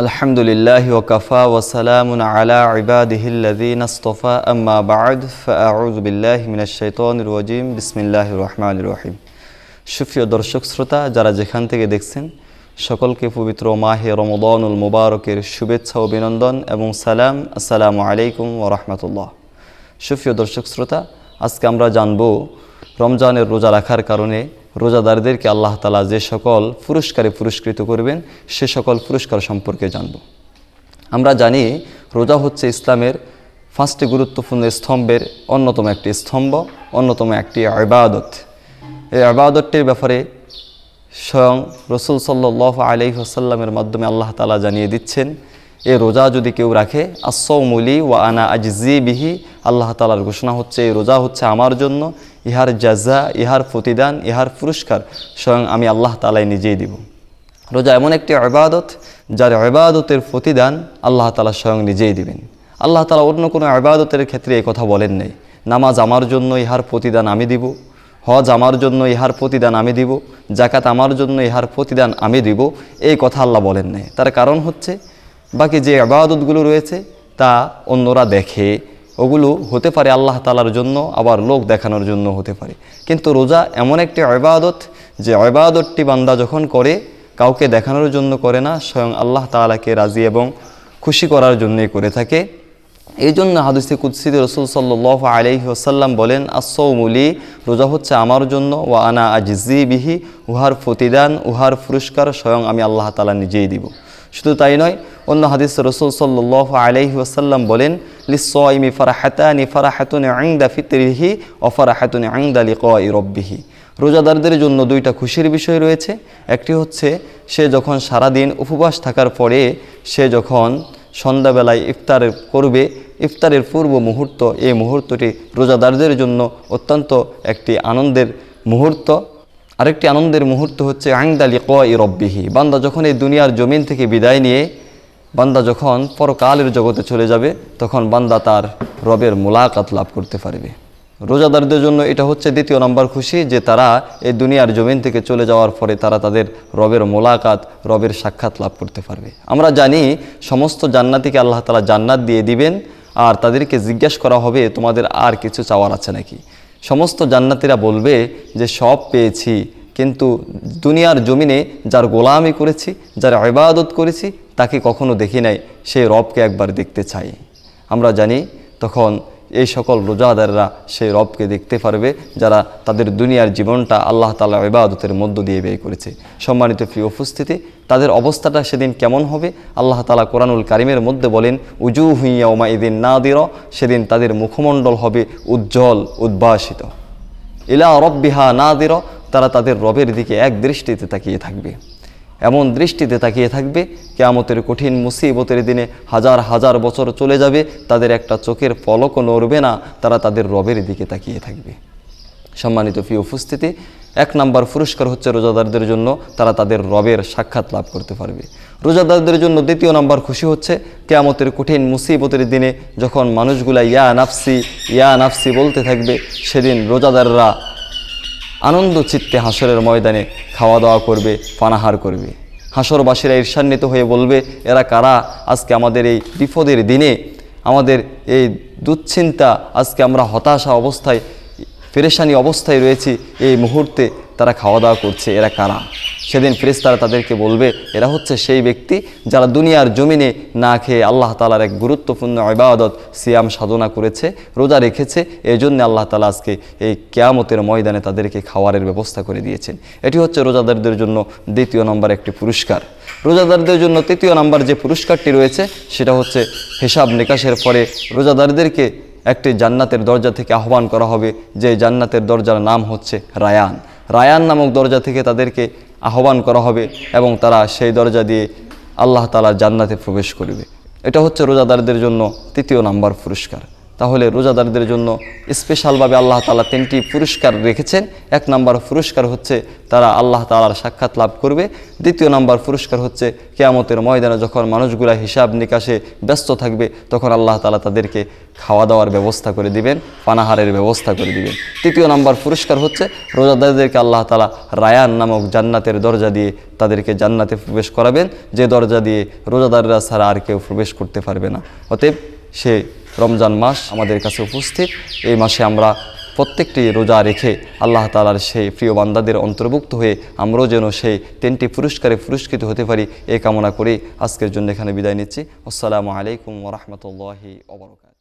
আলহামদুলিল্লাহি ওয়া কাফা ওয়া সালামুন আলা ইবাদিহিল্লাযীনা ইসতাফা আম্মা বা'দ ফাআউযু বিল্লাহি মিনাশ শাইতানির রাজীম বিসমিল্লাহির রহমানির রহিম। সুপ্রিয় দর্শক শ্রোতা, যারা যেখান থেকে দেখছেন সকলকে পবিত্র মাহে রমাদানুল মুবারকের শুভেচ্ছা ও অভিনন্দন এবং সালাম। আসসালামু আলাইকুম ওয়া রাহমাতুল্লাহ। সুপ্রিয় দর্শক শ্রোতা, আজকে আমরা জানব রমজানের রোজা রাখার কারণে রোজাদারদেরকে আল্লাহ তাআলা যে সকল পুরস্কারে পুরস্কৃত করবেন সে সকল পুরস্কার সম্পর্কে জানব। আমরা জানি রোজা হচ্ছে ইসলামের 5টি গুরুত্বপূর্ণ স্তম্ভের অন্যতম একটি স্তম্ভ, অন্যতম একটি ইবাদত। এই ইবাদতটির ব্যাপারে স্বয়ং রাসূল সাল্লাল্লাহু আলাইহি ওয়াসাল্লামের মাধ্যমে আল্লাহ তাআলা জানিয়ে দিচ্ছেন, এই রোজা যদি কেউ রাখে আস-সাওমু লি ওয়া আনা আজজি বিহি, আল্লাহ তাআলার ঘোষণা হচ্ছে এই রোজা হচ্ছে আমার জন্য, ইহার জাযা, ইহার প্রতিদান, ইহার পুরস্কার স্বয়ং আমি আল্লাহ তাআলাই নিজেই দিব। রোজা এমন একটি ইবাদত যার ইবাদতের প্রতিদান আল্লাহ তাআলা স্বয়ং নিজেই দিবেন। আল্লাহ তাআলা অন্য কোনো ইবাদতের ক্ষেত্রে এই কথা বলেন নাই, নামাজ আমার জন্য, ইহার প্রতিদান আমি দিব, হজ আমার জন্য, ইহার প্রতিদান আমি দিব, যাকাত আমার জন্য, ইহার প্রতিদান আমি দিব, এই কথা আল্লাহ বলেন নাই। তার কারণ হচ্ছে বাকি যে ইবাদতগুলো রয়েছে তা অন্যরা দেখে, ওগুলো হতে পারে আল্লাহ তাআলার জন্য, আবার লোক দেখানোর জন্য হতে পারে। কিন্তু রোজা এমন একটি ইবাদত যে ইবাদতটি বান্দা যখন করে কাউকে দেখানোর জন্য করে না, স্বয়ং আল্লাহ তাআলাকে রাজি এবং খুশি করার জন্যই করে থাকে। এই জন্য হাদিসে কুদসিতে রাসূল সাল্লাল্লাহু আলাইহি ওয়াসাল্লাম বলেন, আস-সাওমু লি, রোজা হচ্ছে আমার জন্য, ওয়া আনা আজজি বিহি, উহার প্রতিদান, উহার পুরস্কার স্বয়ং আমি আল্লাহ তাআলা নিজেই দিব। শুধু তাই নয়, অন্য হাদিসে রাসূল সাল্লাল্লাহু আলাইহি ওয়াসাল্লাম বলেন, লিস-সাইমি ফারাহাতানি, ফারাহাতুন ইনদা ফিতরিহি ওয়া ফারাহাতুন ইনদা লিকাই রাব্বিহি। রোজাদারদের জন্য দুইটা খুশির বিষয় রয়েছে। একটি হচ্ছে সে যখন সারাদিন উপবাস থাকার পরে সে যখন সন্ধ্যাবেলায় ইফতার করবে, ইফতারের পূর্ব মুহূর্ত, এই মুহূর্তটি রোজাদারদের জন্য অত্যন্ত একটি আনন্দের মুহূর্ত। আরেকটি আনন্দের মুহূর্ত হচ্ছে ইনদা লিকাই রাব্বিহি, বান্দা যখন এই দুনিয়ার জমিন থেকে বিদায় নিয়ে বান্দা যখন পরকালের জগতে চলে যাবে তখন বান্দা তার রবের মুলাকাত লাভ করতে পারবে। রোজাদারদের জন্য এটা হচ্ছে দ্বিতীয় নম্বর খুশি, যে তারা এই দুনিয়ার জমিন থেকে চলে যাওয়ার পরে তারা তাদের রবের মুলাকাত, রবের সাক্ষাৎ লাভ করতে পারবে। আমরা জানি সমস্ত জান্নাতীকে আল্লাহ তাআলা জান্নাত দিয়ে দিবেন, আর তাদেরকে জিজ্ঞাসা করা হবে তোমাদের আর কিছু চাওয়ার আছে নাকি। সমস্ত জান্নাতীরা বলবে যে সব পেয়েছি, কিন্তু দুনিয়ার জমিনে যার গোলামি করেছি, যার ইবাদত করেছি তাকে কখনো দেখি নাই, সেই রবকে একবার দেখতে চাই। আমরা জানি তখন এই সকল রোজাদাররা সেই রবকে দেখতে পারবে যারা তাদের দুনিয়ার জীবনটা আল্লাহ তাআলার ইবাদতের মধ্য দিয়ে ব্যয় করেছে। সম্মানিত প্রিয় উপস্থিতি, তাদের অবস্থাটা সেদিন কেমন হবে আল্লাহ তাআলা কোরআনুল কারীমের মধ্যে বলেন, উজুহু ইয়াওমাইযিন নাদিরা, সেদিন তাদের মুখমণ্ডল হবে উজ্জ্বল, উদ্ভাসিত। ইলা রাব্বিহা নাদিরা, তারা তাদের রবের দিকে এক দৃষ্টিতে তাকিয়ে থাকবে, এমন দৃষ্টিতে তাকিয়ে থাকবে কিয়ামতের কঠিন মুসিবতের দিনে হাজার হাজার বছর চলে যাবে, তাদের একটা চোখের পলকও নড়বে না, তারা তাদের রবের দিকে তাকিয়ে থাকবে। সম্মানিত প্রিয় উপস্থিতি, 1 নম্বর পুরস্কার হচ্ছে রোজাদারদের জন্য তারা তাদের রবের সাক্ষাৎ লাভ করতে পারবে। রোজাদারদের জন্য দ্বিতীয় নম্বর খুশি হচ্ছে কিয়ামতের কঠিন মুসিবতের দিনে যখন মানুষগুলা ইয়া নাফসি, ইয়া নাফসি বলতে থাকবে, সেদিন রোজাদাররা আনন্দ চিত্তে হাসরের ময়দানে খাওয়া দাওয়া করবে, পানাহার করবে। হাসরবাসীরা ঈর্ষান্বিত হয়ে বলবে, এরা কারা আজকে আমাদের এই বিপদের দিনে, আমাদের এই দুশ্চিন্তা, আজকে আমরা হতাশা অবস্থায়, পেরেশানি অবস্থায় রয়েছি, এই মুহূর্তে তারা খাওয়া দাওয়া করছে, এরা কারা? সেদিন ফেরেশতারা তাদেরকে বলবে, এরা হচ্ছে সেই ব্যক্তি যারা দুনিয়ার জমিনে না খেয়ে আল্লাহ তাআলার এক গুরুত্বপূর্ণ ইবাদত সিয়াম সাধনা করেছে, রোজা রেখেছে, এই জন্য আল্লাহ তাআলা আজকে এই কিয়ামতের ময়দানে তাদেরকে খাওয়ারের ব্যবস্থা করে দিয়েছেন। এটি হচ্ছে রোজাদারদের জন্য দ্বিতীয় নম্বর একটি পুরস্কার। রোজাদারদের জন্য তৃতীয় নম্বর যে পুরস্কারটি রয়েছে সেটা হচ্ছে হিসাব নিকাশের পরে রোজাদারদেরকে একটি জান্নাতের দরজা থেকে আহ্বান করা হবে, যে জান্নাতের দরজার নাম হচ্ছে রায়ান। রায়ান নামক দরজা থেকে তাদেরকে আহ্বান করা হবে এবং তারা সেই দরজা দিয়ে আল্লাহ তাআলার জান্নাতে প্রবেশ করবে। এটা হচ্ছে রোজাদারদের জন্য তৃতীয় নম্বর পুরস্কার। তাহলে রোজাদারদের জন্য স্পেশালভাবে আল্লাহ তাআলা 3টি পুরস্কার রেখেছেন। 1 নম্বর পুরস্কার হচ্ছে তারা আল্লাহ তাআলার সাক্ষাৎ লাভ করবে। 2য় নম্বর পুরস্কার হচ্ছে কিয়ামতের ময়দানে যখন মানুষগুলা হিসাব নিকাশে ব্যস্ত থাকবে তখন আল্লাহ তাআলা তাদেরকে খাওয়া দাওয়ার ব্যবস্থা করে দিবেন, পানাহারের ব্যবস্থা করে দিবেন। 3য় নম্বর পুরস্কার হচ্ছে রোজাদারদেরকে আল্লাহ তাআলা রায়ান নামক জান্নাতের দরজা দিয়ে তাদেরকে জান্নাতে প্রবেশ করাবেন, যে দরজা দিয়ে রোজাদাররা ছাড়া আর কেউ প্রবেশ করতে পারবে না। অতএব সে রমজান মাস আমাদের কাছে উপস্থিত। এই মাসে আমরা প্রত্যেকটি রোজা রেখে আল্লাহ তাআলার সেই প্রিয় বান্দাদের অন্তর্ভুক্ত হয়ে আমরাও যেন সেই 3টি পুরস্কারে পুরস্কৃত হতে পারি এই কামনা করে আজকের জন্য এখানে বিদায় নিচ্ছি। আসসালামু আলাইকুম ওয়া রাহমাতুল্লাহি ওয়া বারাকাতুহু।